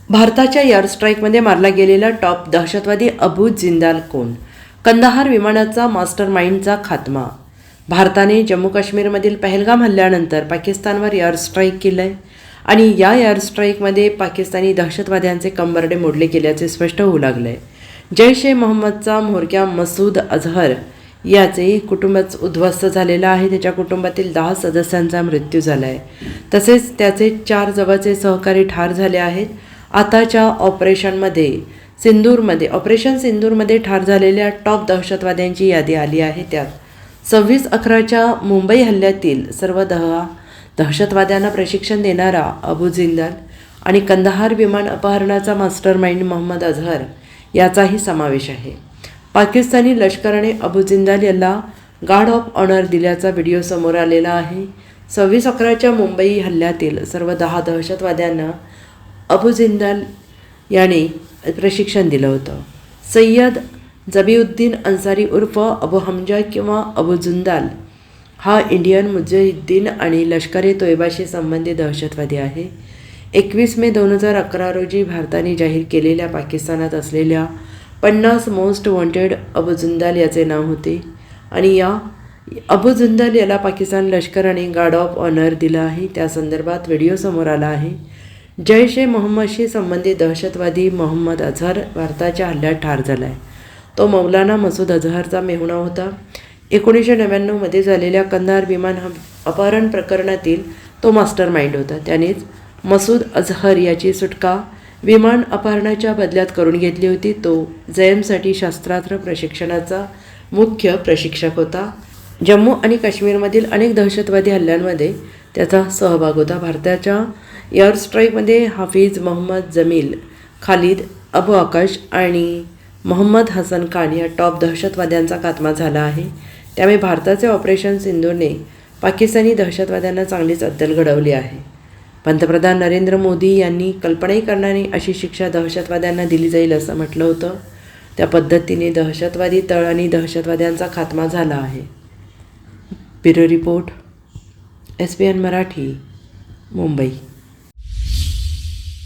भारताच्या एअर स्ट्राईकमध्ये मारला गेलेला टॉप दहशतवादी अबू जिंदाल कोण? कंदाहार विमानाचा मास्टर माइंडचा खात्मा. भारताने जम्मू काश्मीरमधील पहलगाम हल्ल्यानंतर पाकिस्तानवर एअर स्ट्राईक केलं आहे आणि या एअर स्ट्राईकमध्ये पाकिस्तानी दहशतवाद्यांचे कंबरडे मोडले गेल्याचे स्पष्ट होऊ लागले आहे. जैश ए मोहम्मदचा म्होरक्या मसूद अझहर याचे कुटुंबच उद्ध्वस्त झालेलं आहे. त्याच्या कुटुंबातील 10 सदस्यांचा मृत्यू झाला आहे. तसेच त्याचे 4 जवळचे सहकारी ठार झाले आहेत. आताच्या ऑपरेशन सिंदूरमध्ये ठार झालेल्या टॉप दहशतवाद्यांची यादी आली आहे. त्यात 26/11च्या मुंबई हल्ल्यातील सर्व दहशतवाद्यांना प्रशिक्षण देणारा अबू जिंदाल आणि कंदाहार विमान अपहरणाचा मास्टर माइंड मोहम्मद अझहर याचाही समावेश आहे. पाकिस्तानी लष्कराने अबू जिंदाल याला गार्ड ऑफ ऑनर दिल्याचा व्हिडिओ समोर आलेला आहे. 26/11च्या मुंबई हल्ल्यातील सर्व 10 दहशतवाद्यांना अबू जिंदाल याने प्रशिक्षण दिलं होतं. सय्यद जबीउद्दीन अन्सारी उर्फ अबू हमजा किंवा अबू जिंदाल हा इंडियन मुजाहिद्दीन आणि लष्कर ए तोयबाशी संबंधित दहशतवादी आहे. 21 मे 2011 रोजी भारताने जाहीर केलेल्या पाकिस्तानात असलेल्या 50 मोस्ट वॉन्टेड अबू जिंदाल याचे नाव होते आणि या अबू जिंदाल याला पाकिस्तान लष्कराने गार्ड ऑफ ऑनर दिला आहे. त्या संदर्भात व्हिडिओ समोर आला आहे. जैश ए मोहम्मदशी संबंधित दहशतवादी मोहम्मद अझहर भारताच्या हल्ल्यात ठार झाला आहे. तो मौलाना मसूद अझहरचा मेहुणा होता. 1999मध्ये झालेल्या कंदाहार विमान अपहरण प्रकरणातील तो मास्टर माइंड होता. त्यानेच मसूद अझहर याची सुटका विमान अपहरणाच्या बदल्यात करून घेतली होती. तो जयमसाठी शस्त्रास्त्र प्रशिक्षणाचा मुख्य प्रशिक्षक होता. जम्मू आणि काश्मीरमधील अनेक दहशतवादी हल्ल्यांमध्ये त्याचा सहभाग होता. भारताच्या एअर स्ट्राईकमध्ये हाफिज मोहम्मद जमील, खालिद अबू आकाश आणि मोहम्मद हसन खान या टॉप दहशतवाद्यांचा खात्मा झाला आहे. त्यामुळे भारताचे ऑपरेशन सिंदूरने पाकिस्तानी दहशतवाद्यांना चांगलीच अद्दल घडवली आहे. पंतप्रधान नरेंद्र मोदी यांनी कल्पनाही करणारी अशी शिक्षा दहशतवाद्यांना दिली जाईल असं म्हटलं होतं. त्या पद्धतीने दहशतवादी तळ आणि दहशतवाद्यांचा खात्मा झाला आहे. Bureau report, SBN Marathi, Mumbai.